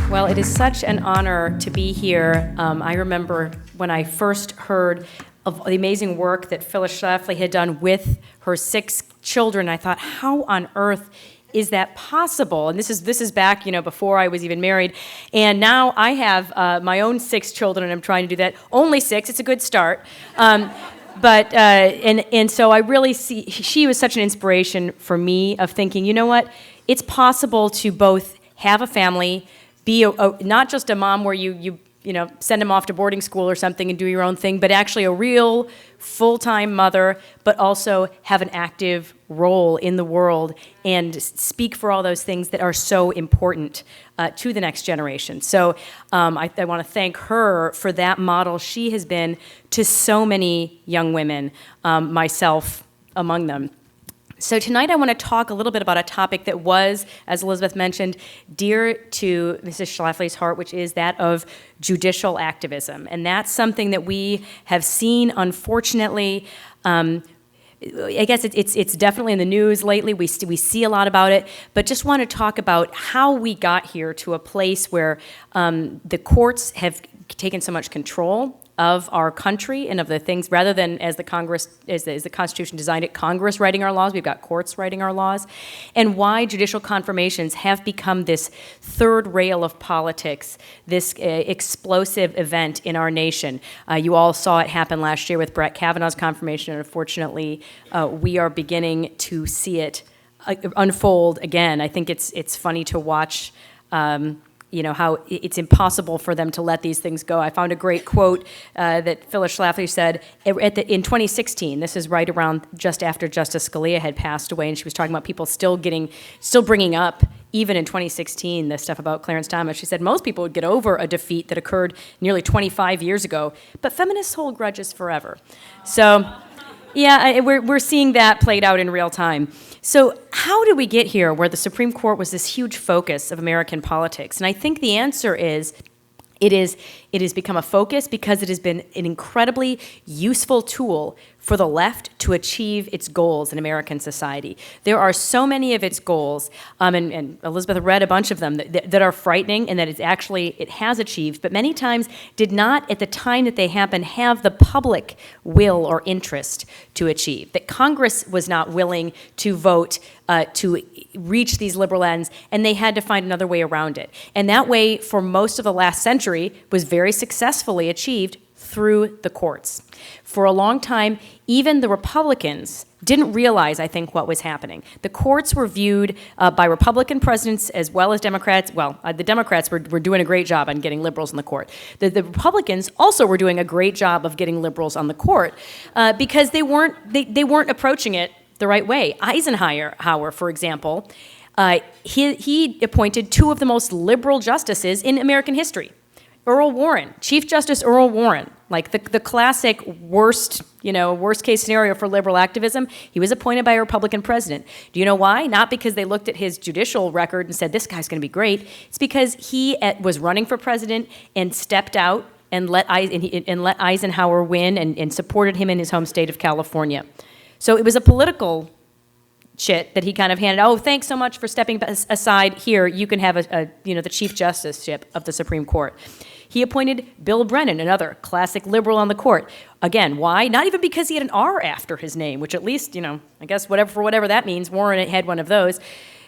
Well, it is such an honor to be here. I remember when I first heard of the amazing work that Phyllis Schlafly had done with her 6 children. I thought, how on earth is that possible? And this is back, before I was even married. And now I have my own 6 children, and I'm trying to do that. Only 6. It's a good start. And so I really see she was such an inspiration for me of thinking, you know what? It's possible to both have a family, be not just a mom where you send them off to boarding school or something and do your own thing, but actually a real full-time mother, but also have an active role in the world and speak for all those things that are so important to the next generation. So I want to thank her for that model she has been to so many young women, myself among them. So tonight I want to talk a little bit about a topic that was, as Elizabeth mentioned, dear to Mrs. Schlafly's heart, which is that of judicial activism. And that's something that we have seen, unfortunately. I guess it's definitely in the news lately. We see a lot about it, but just want to talk about how we got here to a place where the courts have taken so much control of our country and of the things, rather than as the Constitution designed it, Congress writing our laws, we've got courts writing our laws, and why judicial confirmations have become this third rail of politics, this explosive event in our nation. You all saw it happen last year with Brett Kavanaugh's confirmation, and unfortunately, we are beginning to see it unfold again. I think it's funny to watch how it's impossible for them to let these things go. I found a great quote that Phyllis Schlafly said in 2016. This is right around just after Justice Scalia had passed away, and she was talking about people still bringing up, even in 2016, the stuff about Clarence Thomas. She said most people would get over a defeat that occurred nearly 25 years ago, but feminists hold grudges forever. So, yeah, we're seeing that played out in real time. So how did we get here where the Supreme Court was this huge focus of American politics? And I think the answer is it has become a focus because it has been an incredibly useful tool for the left to achieve its goals in American society. There are so many of its goals, and Elizabeth read a bunch of them that are frightening and that it has achieved, but many times did not, at the time that they happened, have the public will or interest to achieve. That Congress was not willing to vote to reach these liberal ends, and they had to find another way around it. And that way, for most of the last century, was very successfully achieved through the courts. For a long time, even the Republicans didn't realize, I think, what was happening. The courts were viewed by Republican presidents as well as Democrats. Well, the Democrats were doing a great job on getting liberals on the court. The Republicans also were doing a great job of getting liberals on the court because they weren't approaching it the right way. Eisenhower, for example, he appointed 2 of the most liberal justices in American history. Chief Justice Earl Warren, like the classic worst case scenario for liberal activism. He was appointed by a Republican president. Do you know why? Not because they looked at his judicial record and said, this guy's going to be great. It's because he was running for president and stepped out and let Eisenhower win and supported him in his home state of California. So it was a political shit that he kind of handed. Oh, thanks so much for stepping aside. Here, you can have the Chief Justiceship of the Supreme Court. He appointed Bill Brennan, another classic liberal on the court. Again, why? Not even because he had an R after his name, which at least, I guess for whatever that means, Warren had one of those.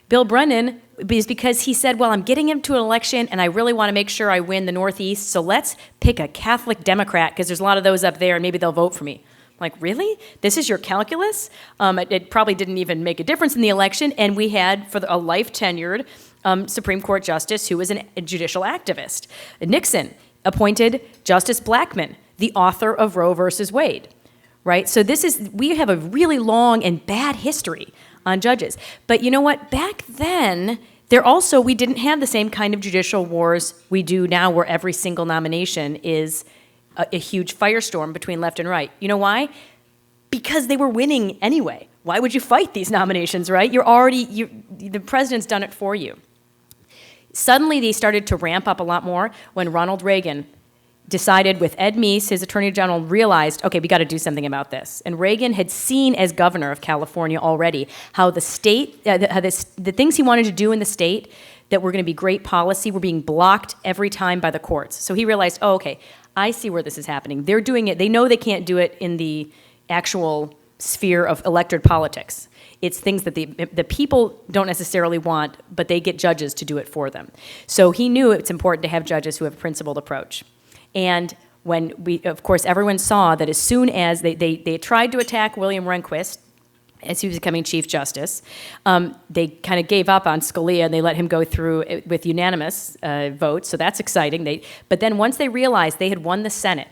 Bill Brennan is because he said, well, I'm getting him to an election and I really want to make sure I win the Northeast, so let's pick a Catholic Democrat because there's a lot of those up there and maybe they'll vote for me. Like, really? This is your calculus? It probably didn't even make a difference in the election, and we had, for a life-tenured Supreme Court justice who was a judicial activist. Nixon appointed Justice Blackmun, the author of Roe versus Wade, right? So we have a really long and bad history on judges. But you know what? Back then, we didn't have the same kind of judicial wars we do now where every single nomination is a huge firestorm between left and right. You know why? Because they were winning anyway. Why would you fight these nominations, right? The president's done it for you. Suddenly they started to ramp up a lot more when Ronald Reagan decided with Ed Meese, his attorney general, realized, okay, we got to do something about this. And Reagan had seen as governor of California already how the state, the things he wanted to do in the state that were going to be great policy were being blocked every time by the courts. So he realized, oh, okay, I see where this is happening. They're doing it. They know they can't do it in the actual sphere of elected politics. It's things that the people don't necessarily want, but they get judges to do it for them. So he knew it's important to have judges who have a principled approach. And when of course, everyone saw that as soon as they tried to attack William Rehnquist as he was becoming Chief Justice, they kind of gave up on Scalia and they let him go through with unanimous votes. So that's exciting. But then once they realized they had won the Senate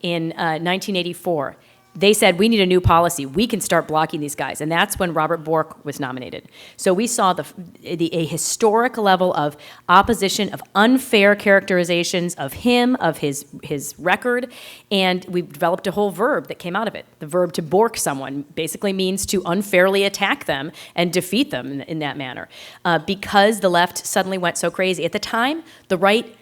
in 1984, they said, we need a new policy. We can start blocking these guys. And that's when Robert Bork was nominated. So we saw a historic level of opposition, of unfair characterizations of him, of his record, and we developed a whole verb that came out of it. The verb to bork someone basically means to unfairly attack them and defeat them in that manner. Because the left suddenly went so crazy. At the time, the right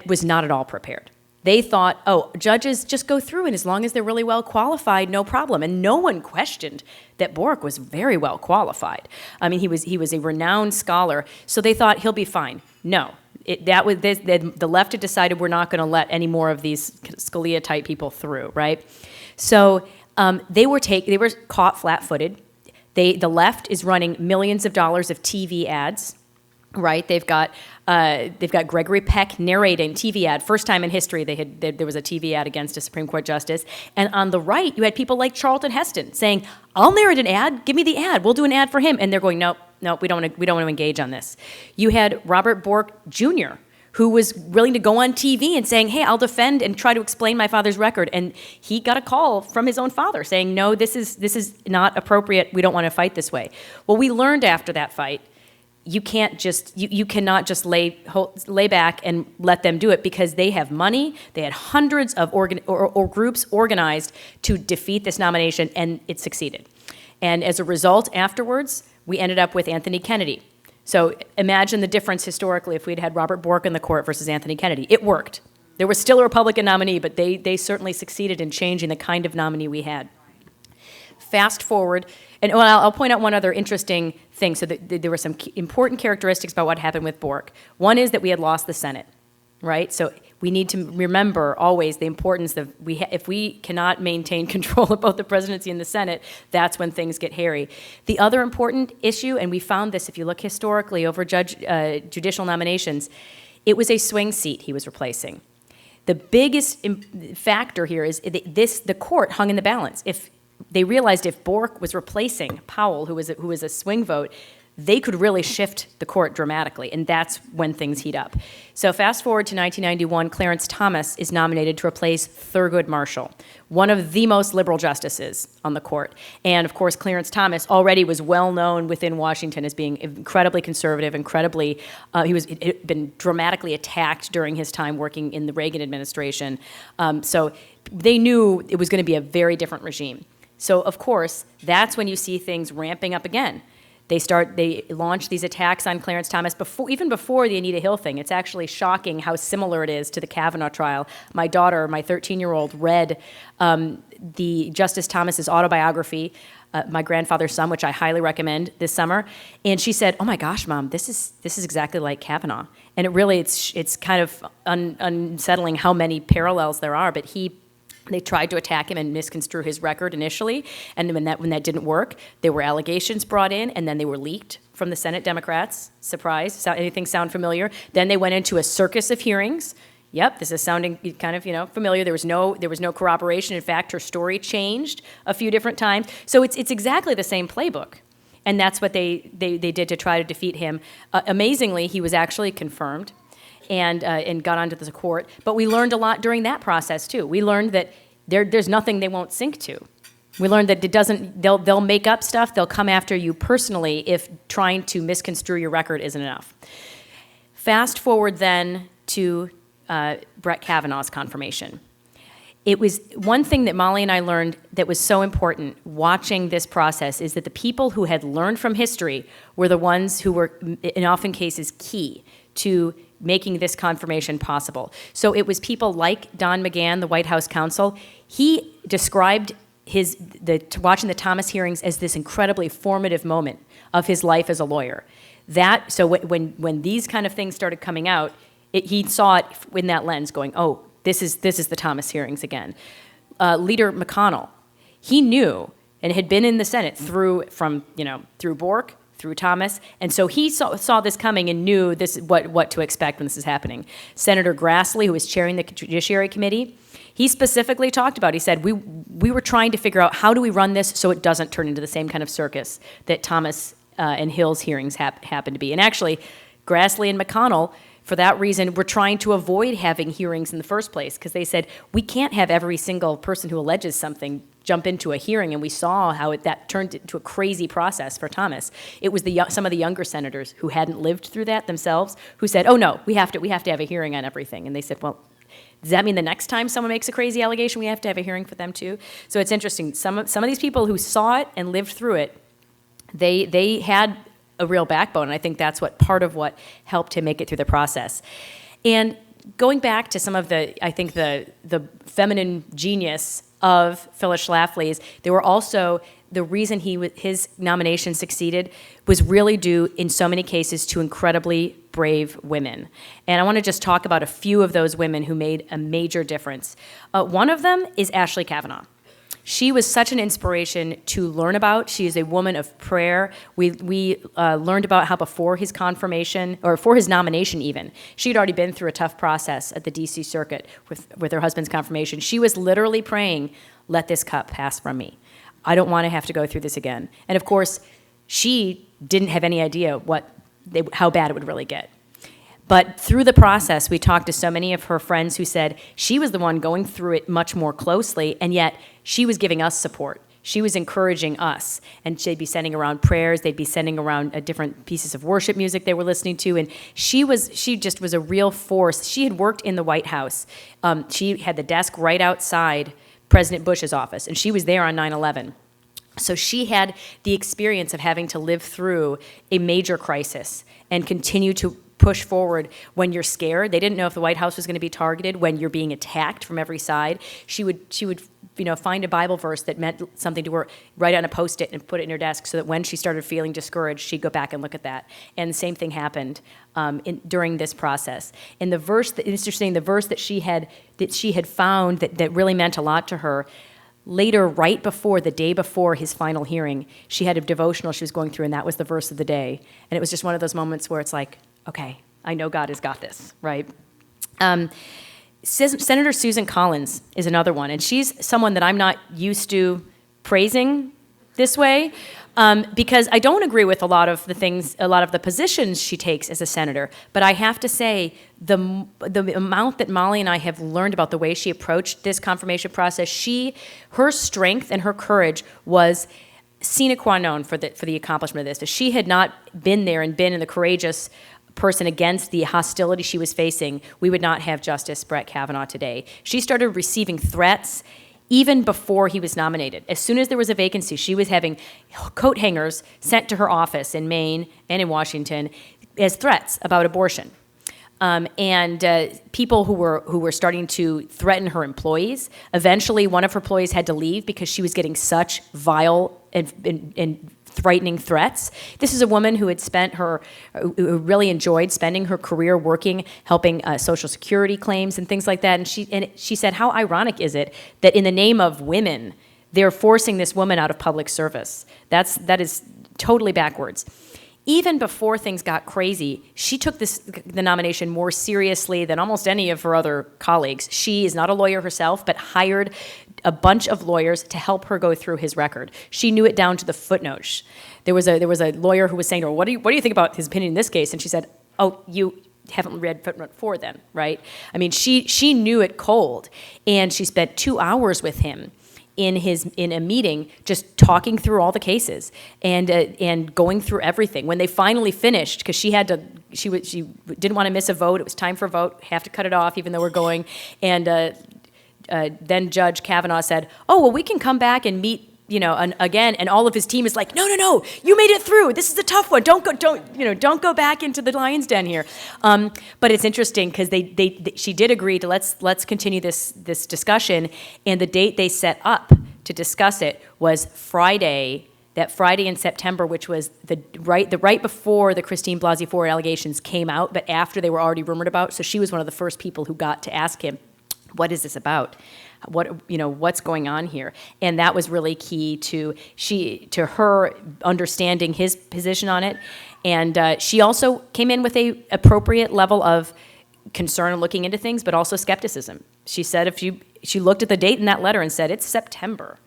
was not at all prepared. They thought, oh, judges just go through, and as long as they're really well qualified, no problem. And no one questioned that Bork was very well qualified. I mean, he was a renowned scholar, so they thought he'll be fine. No, the left had decided we're not going to let any more of these Scalia-type people through, right? So they were caught flat-footed. The left is running millions of dollars of TV ads. Right, they've got Gregory Peck narrating TV ad. First time in history there was a TV ad against a Supreme Court justice. And on the right, you had people like Charlton Heston saying, "I'll narrate an ad. Give me the ad. We'll do an ad for him." And they're going, "Nope, we don't want to engage on this." You had Robert Bork Jr., who was willing to go on TV and saying, "Hey, I'll defend and try to explain my father's record." And he got a call from his own father saying, "No, this is not appropriate. We don't want to fight this way." Well, we learned after that fight. You cannot just lay back and let them do it because they have money. They had hundreds of groups organized to defeat this nomination, and it succeeded. And as a result, afterwards, we ended up with Anthony Kennedy. So imagine the difference historically if we'd had Robert Bork in the court versus Anthony Kennedy. It worked. There was still a Republican nominee, but they certainly succeeded in changing the kind of nominee we had. Fast forward, and I'll point out one other interesting thing. So there were some important characteristics about what happened with Bork. One is that we had lost the Senate, right? So we need to remember always the importance of if we cannot maintain control of both the presidency and the Senate, that's when things get hairy. The other important issue, and we found this if you look historically over judicial nominations, it was a swing seat he was replacing. The biggest factor here is the court hung in the balance. If they realized if Bork was replacing Powell, who was a swing vote, they could really shift the court dramatically, and that's when things heat up. So fast forward to 1991, Clarence Thomas is nominated to replace Thurgood Marshall, one of the most liberal justices on the court. And of course, Clarence Thomas already was well known within Washington as being incredibly conservative, he'd been dramatically attacked during his time working in the Reagan administration. So they knew it was going to be a very different regime. So, of course, that's when you see things ramping up again. They launch these attacks on Clarence Thomas even before the Anita Hill thing. It's actually shocking how similar it is to the Kavanaugh trial. My daughter, my 13-year-old, read the Justice Thomas's autobiography, My Grandfather's Son, which I highly recommend this summer. And she said, "Oh my gosh, Mom, this is exactly like Kavanaugh." And it's kind of unsettling how many parallels there are. But they tried to attack him and misconstrue his record initially, and when that didn't work, there were allegations brought in, and then they were leaked from the Senate Democrats. Surprise! Anything sound familiar? Then they went into a circus of hearings. Yep, this is sounding kind of familiar. There was no corroboration. In fact, her story changed a few different times. So it's exactly the same playbook, and that's what they did to try to defeat him. Amazingly, he was actually confirmed. And got onto the court. But we learned a lot during that process, too. We learned that there's nothing they won't sink to. We learned that they'll make up stuff, they'll come after you personally if trying to misconstrue your record isn't enough. Fast forward then to Brett Kavanaugh's confirmation. It was one thing that Molly and I learned that was so important watching this process is that the people who had learned from history were the ones who were, in often cases, key to making this confirmation possible. So it was people like Don McGahn, the White House counsel. He described watching the Thomas hearings as this incredibly formative moment of his life as a lawyer. So when these kind of things started coming out, he saw it in that lens, going, "Oh, this is the Thomas hearings again." Leader McConnell, he knew and had been in the Senate through Bork, through Thomas, and so he saw this coming and knew what to expect when this is happening. Senator Grassley, who was chairing the Judiciary Committee, he specifically talked about, he said, we were trying to figure out how do we run this so it doesn't turn into the same kind of circus that Thomas and Hill's hearings happen to be. And actually, Grassley and McConnell, for that reason, were trying to avoid having hearings in the first place, because they said, we can't have every single person who alleges something jump into a hearing, and we saw how that turned into a crazy process for Thomas. It was some of the younger senators who hadn't lived through that themselves who said, "Oh no, we have to have a hearing on everything." And they said, "Well, does that mean the next time someone makes a crazy allegation, we have to have a hearing for them too?" So it's interesting. Some of these people who saw it and lived through it, they had a real backbone, and I think that's part of what helped him make it through the process. And going back to some of the feminine genius of Phyllis Schlafly's, there were also the reason his nomination succeeded was really due in so many cases to incredibly brave women. And I want to just talk about a few of those women who made a major difference. One of them is Ashley Cavanaugh. She was such an inspiration to learn about. She is a woman of prayer. We learned about how before his confirmation, or for his nomination even, she had already been through a tough process at the D.C. Circuit with her husband's confirmation. She was literally praying, "Let this cup pass from me. I don't want to have to go through this again." And of course, she didn't have any idea how bad it would really get. But through the process, we talked to so many of her friends who said she was the one going through it much more closely, and yet she was giving us support. She was encouraging us, and she'd be sending around prayers. They'd be sending around different pieces of worship music they were listening to, and she just was a real force. She had worked in the White House. She had the desk right outside President Bush's office, and she was there on 9/11. So she had the experience of having to live through a major crisis and continue to push forward when you're scared. They didn't know if the White House was going to be targeted, when you're being attacked from every side. She would find a Bible verse that meant something to her, write on a Post-it and put it in her desk, so that when she started feeling discouraged, she'd go back and look at that. And the same thing happened during this process. And the verse that she had found that really meant a lot to her. Later, right before, the day before his final hearing, she had a devotional she was going through, and that was the verse of the day. And it was just one of those moments where it's like, okay, I know God has got this, right? Senator Susan Collins is another one, and she's someone that I'm not used to praising this way, because I don't agree with a lot of the positions she takes as a senator. But I have to say, the amount that Molly and I have learned about the way she approached this confirmation process, her strength and her courage was sine qua non for the accomplishment of this. If she had not been there and been in the courageous person against the hostility she was facing, we would not have Justice Brett Kavanaugh today. She started receiving threats even before he was nominated. As soon as there was a vacancy, she was having coat hangers sent to her office in Maine and in Washington as threats about abortion. And people who were starting to threaten her employees. Eventually, one of her employees had to leave because she was getting such vile and frightening threats. This is a woman who really enjoyed spending her career working, helping Social Security claims and things like that. And she said, how ironic is it that in the name of women, they're forcing this woman out of public service? That is totally backwards. Even before things got crazy, she took the nomination more seriously than almost any of her other colleagues. She is not a lawyer herself, but hired a bunch of lawyers to help her go through his record. She knew it down to the footnotes. There was a lawyer who was saying to her, what do you think about his opinion in this case? And she said, oh, you haven't read footnote 4 then, right? I mean, she knew it cold, and she spent 2 hours with him in a meeting, just talking through all the cases and going through everything. When they finally finished, because she didn't want to miss a vote. It was time for a vote. Have to cut it off, even though we're going. And then Judge Kavanaugh said, "Oh well, we can come back and meet and again, and all of his team is like, no, you made it through. This is a tough one. Don't go back into the lion's den here. But it's interesting because she did agree to let's continue this discussion, and the date they set up to discuss it was that Friday in September, which was the right before the Christine Blasey Ford allegations came out, but after they were already rumored about. So she was one of the first people who got to ask him, what is this about? What's going on here? And that was really key to her understanding his position on it. And she also came in with a appropriate level of concern and looking into things, but also skepticism. She said she looked at the date in that letter and said, it's September.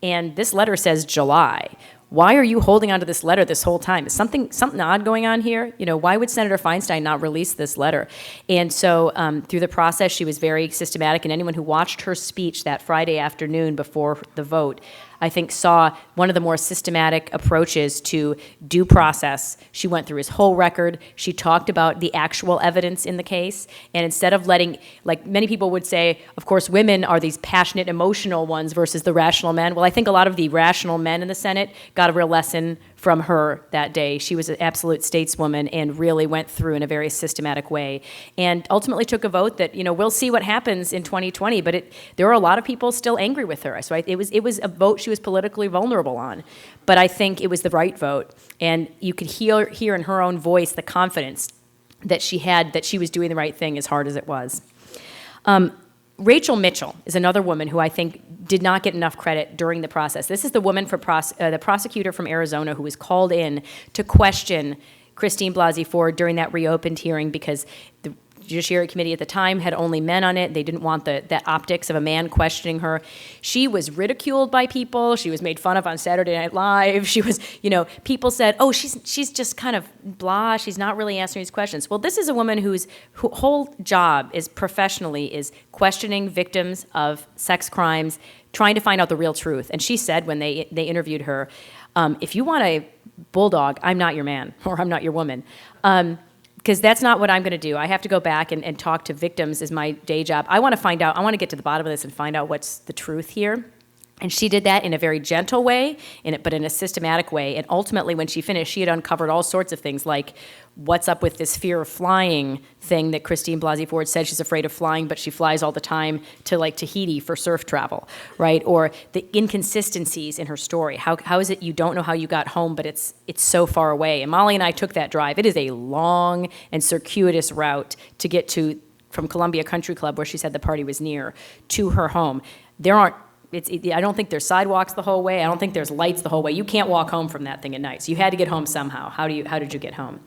And this letter says July. Why are you holding on to this letter this whole time? Is something odd going on here? Why would Senator Feinstein not release this letter? And so through the process, she was very systematic, and anyone who watched her speech that Friday afternoon before the vote, I think, saw one of the more systematic approaches to due process. She went through his whole record. She talked about the actual evidence in the case. And instead of letting, like many people would say, of course, women are these passionate, emotional ones versus the rational men. Well, I think a lot of the rational men in the Senate got a real lesson from her that day. She was an absolute stateswoman and really went through in a very systematic way, and ultimately took a vote that, we'll see what happens in 2020, but there are a lot of people still angry with her. So it was a vote she was politically vulnerable on, but I think it was the right vote, and you could hear in her own voice the confidence that she had, that she was doing the right thing as hard as it was. Rachel Mitchell is another woman who I think did not get enough credit during the process. This is the woman the prosecutor from Arizona who was called in to question Christine Blasey Ford during that reopened hearing because the Judiciary Committee at the time had only men on it. They didn't want that optics of a man questioning her. She was ridiculed by people. She was made fun of on Saturday Night Live. She was, people said, oh, she's just kind of blah. She's not really answering these questions. Well, this is a woman whose whole job is questioning victims of sex crimes, trying to find out the real truth. And she said when they interviewed her, if you want a bulldog, I'm not your man, or I'm not your woman. Because that's not what I'm going to do. I have to go back and talk to victims as my day job. I want to get to the bottom of this and find out what's the truth here. And she did that in a very gentle way, but in a systematic way. And ultimately, when she finished, she had uncovered all sorts of things, like what's up with this fear of flying thing that Christine Blasey Ford said she's afraid of flying, but she flies all the time to like Tahiti for surf travel, right? Or the inconsistencies in her story. How is it you don't know how you got home, but it's so far away? And Molly and I took that drive. It is a long and circuitous route to get from Columbia Country Club, where she said the party was near, to her home. I don't think there's sidewalks the whole way. I don't think there's lights the whole way. You can't walk home from that thing at night. So you had to get home somehow. How did you get home?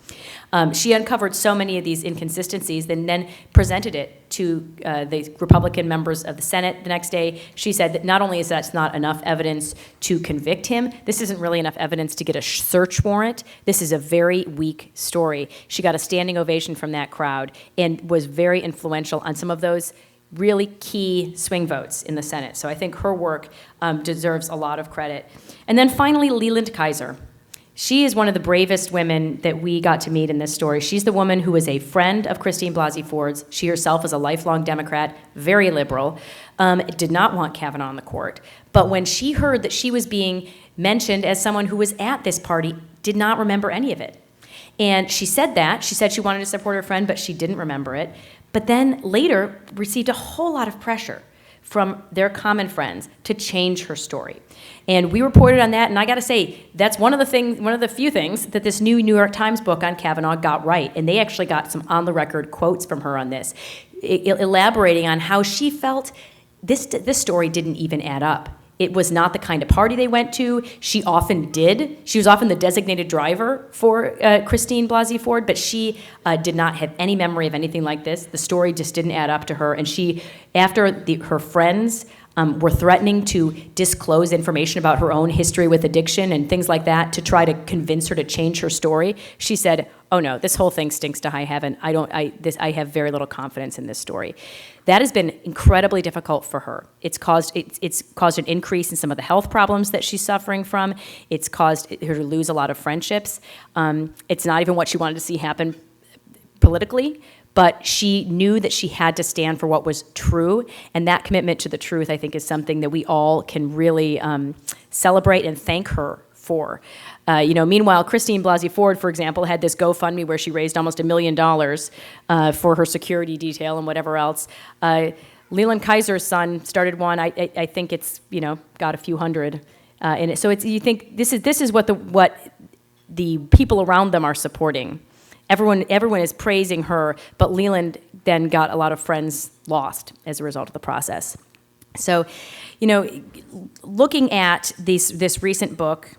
She uncovered so many of these inconsistencies and then presented it to the Republican members of the Senate the next day. She said that not only is that not enough evidence to convict him, this isn't really enough evidence to get a search warrant. This is a very weak story. She got a standing ovation from that crowd and was very influential on some of those really key swing votes in the Senate. So I think her work deserves a lot of credit. And then finally, Leland Kaiser. She is one of the bravest women that we got to meet in this story. She's the woman who was a friend of Christine Blasey Ford's. She herself is a lifelong Democrat, very liberal, did not want Kavanaugh on the court. But when she heard that she was being mentioned as someone who was at this party, did not remember any of it. And she said that. She said she wanted to support her friend, but she didn't remember it. But then later received a whole lot of pressure from their common friends to change her story. And we reported on that, and I gotta say, that's one of the few things that this new New York Times book on Kavanaugh got right. And they actually got some on-the-record quotes from her on this, elaborating on how she felt this story didn't even add up. It was not the kind of party they went to. She was often the designated driver for Christine Blasey Ford, but she did not have any memory of anything like this. The story just didn't add up to her. And her friends were threatening to disclose information about her own history with addiction and things like that to try to convince her to change her story, she said, oh no, this whole thing stinks to high heaven. I have very little confidence in this story. That has been incredibly difficult for her. It's caused an increase in some of the health problems that she's suffering from. It's caused her to lose a lot of friendships. It's not even what she wanted to see happen politically, but she knew that she had to stand for what was true, and that commitment to the truth, I think, is something that we all can really celebrate and thank her for. Meanwhile, Christine Blasey Ford, for example, had this GoFundMe where she raised almost $1 million for her security detail and whatever else. Leland Kaiser's son started one. I think it's got a few hundred in it. So you think this is what the people around them are supporting. Everyone is praising her, but Leland then got a lot of friends lost as a result of the process. So, looking at this recent book,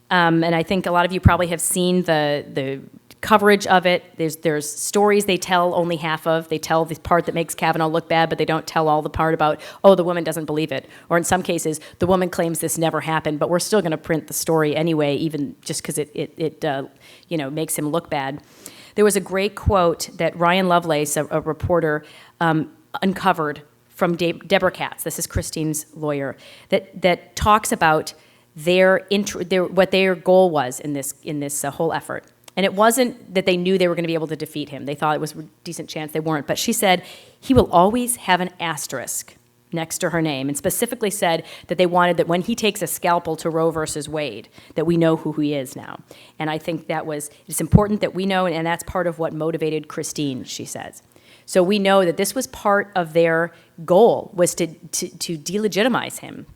and I think a lot of you probably have seen the coverage of it. There's stories they tell only half of. They tell the part that makes Cavanaugh look bad, but they don't tell all the part about, the woman doesn't believe it. Or in some cases, the woman claims this never happened, but we're still going to print the story anyway, even just because it makes him look bad. There was a great quote that Ryan Lovelace, a reporter, uncovered from Deborah Katz. This is Christine's lawyer, that talks about what their goal was in this whole effort. And it wasn't that they knew they were going to be able to defeat him. They thought it was a decent chance they weren't. But she said, he will always have an asterisk next to her name, and specifically said that they wanted that when he takes a scalpel to Roe versus Wade, that we know who he is now. And I think it's important that we know, and that's part of what motivated Christine, she says. So we know that this was part of their goal, was to delegitimize him.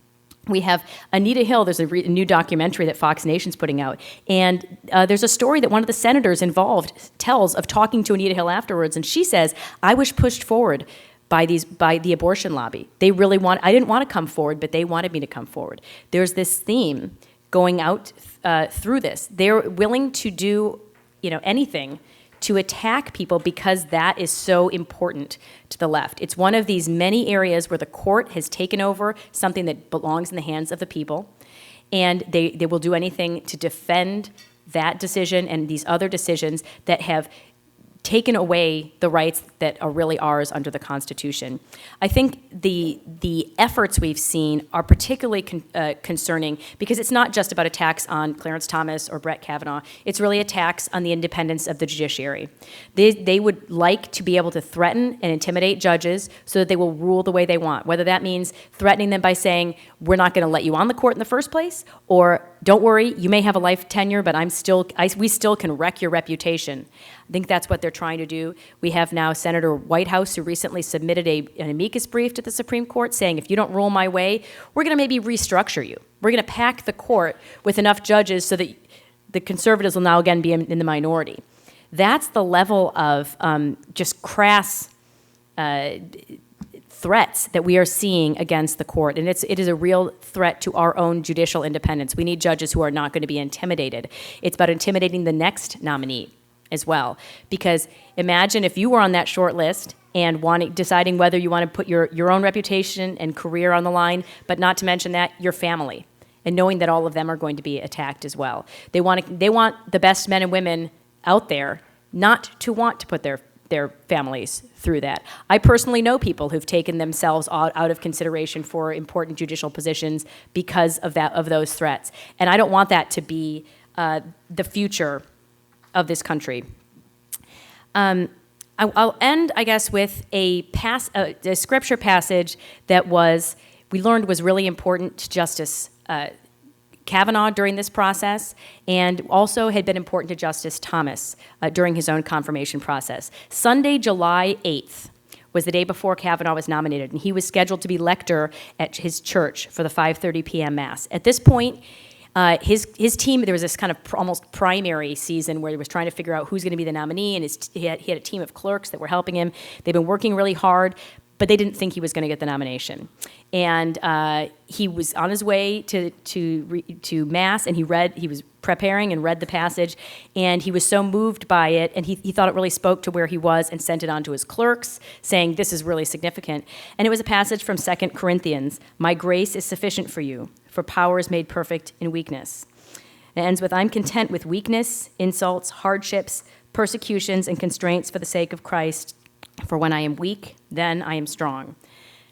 We have Anita Hill. There's a new documentary that Fox Nation's putting out, and there's a story that one of the senators involved tells of talking to Anita Hill afterwards, and she says, "I was pushed forward by the abortion lobby. I didn't want to come forward, but they wanted me to come forward." There's this theme going out through this. They're willing to do anything to attack people because that is so important to the left. It's one of these many areas where the court has taken over something that belongs in the hands of the people, and they will do anything to defend that decision and these other decisions that have taken away the rights that are really ours under the Constitution. I think the efforts we've seen are particularly concerning because it's not just about attacks on Clarence Thomas or Brett Kavanaugh. It's really attacks on the independence of the judiciary. They would like to be able to threaten and intimidate judges so that they will rule the way they want, whether that means threatening them by saying, we're not going to let you on the court in the first place, or don't worry, you may have a life tenure, but we still can wreck your reputation. I think that's what they're trying to do. We have now Senator Whitehouse, who recently submitted an amicus brief to the Supreme Court saying, if you don't rule my way, we're going to maybe restructure you. We're going to pack the court with enough judges so that the conservatives will now again be in the minority. That's the level of just crass threats that we are seeing against the court, and it is a real threat to our own judicial independence. We need judges who are not going to be intimidated. It's about intimidating the next nominee as well, because imagine if you were on that short list and deciding whether you want to put your own reputation and career on the line, but not to mention that, your family, and knowing that all of them are going to be attacked as well. They want the best men and women out there not to want to put their families through that. I personally know people who've taken themselves out of consideration for important judicial positions because of those threats. And I don't want that to be the future of this country. I'll end, I guess, with a scripture passage that we learned was really important to Justice Kavanaugh during this process, and also had been important to Justice Thomas during his own confirmation process. Sunday, July 8th, was the day before Kavanaugh was nominated, and he was scheduled to be lector at his church for the 5:30 p.m. Mass. At this point, his team, there was this kind of almost primary season where he was trying to figure out who's going to be the nominee, and he had a team of clerks that were helping him. They've been working really hard, but they didn't think he was going to get the nomination. And he was on his way to Mass, and he was preparing and read the passage, and he was so moved by it, and he thought it really spoke to where he was, and sent it on to his clerks, saying, this is really significant. And it was a passage from 2 Corinthians, my grace is sufficient for you, for power is made perfect in weakness. It ends with, I'm content with weakness, insults, hardships, persecutions, and constraints for the sake of Christ. For when I am weak, then I am strong.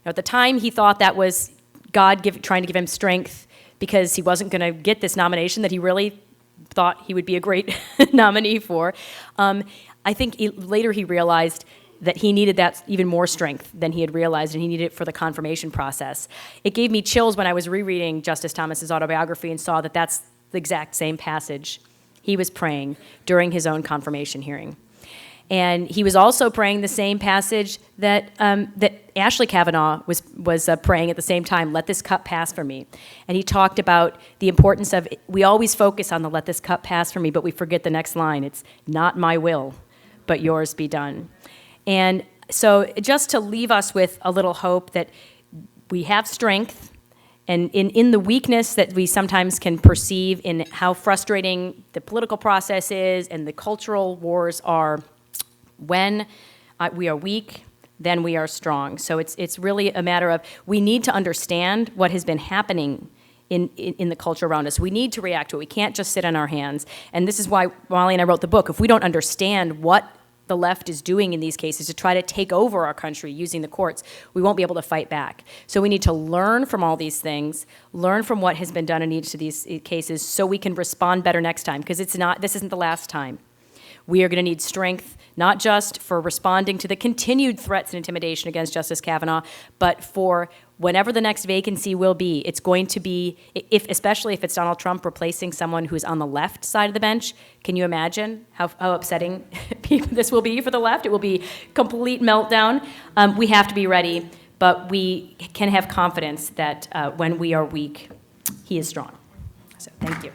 Now, at the time, he thought that was God trying to give him strength because he wasn't going to get this nomination that he really thought he would be a great nominee for. I think later he realized that he needed that even more strength than he had realized, and he needed it for the confirmation process. It gave me chills when I was rereading Justice Thomas's autobiography and saw that that's the exact same passage he was praying during his own confirmation hearing. And he was also praying the same passage that Ashley Cavanaugh was praying at the same time, let this cup pass from me. And he talked about the importance of, we always focus on the let this cup pass from me, but we forget the next line. It's not my will, but yours be done. And so just to leave us with a little hope that we have strength, and in the weakness that we sometimes can perceive in how frustrating the political process is and the cultural wars are, when we are weak, then we are strong. So it's really a matter of, we need to understand what has been happening in the culture around us. We need to react to it. We can't just sit on our hands. And this is why Molly and I wrote the book. If we don't understand what the left is doing in these cases to try to take over our country using the courts, we won't be able to fight back. So we need to learn from all these things, learn from what has been done in each of these cases so we can respond better next time, because this isn't the last time. We are going to need strength, not just for responding to the continued threats and intimidation against Justice Kavanaugh, but for whenever the next vacancy will be. It's going to be, especially if it's Donald Trump replacing someone who's on the left side of the bench. Can you imagine how upsetting this will be for the left? It will be complete meltdown. We have to be ready, but we can have confidence that when we are weak, he is strong. So thank you.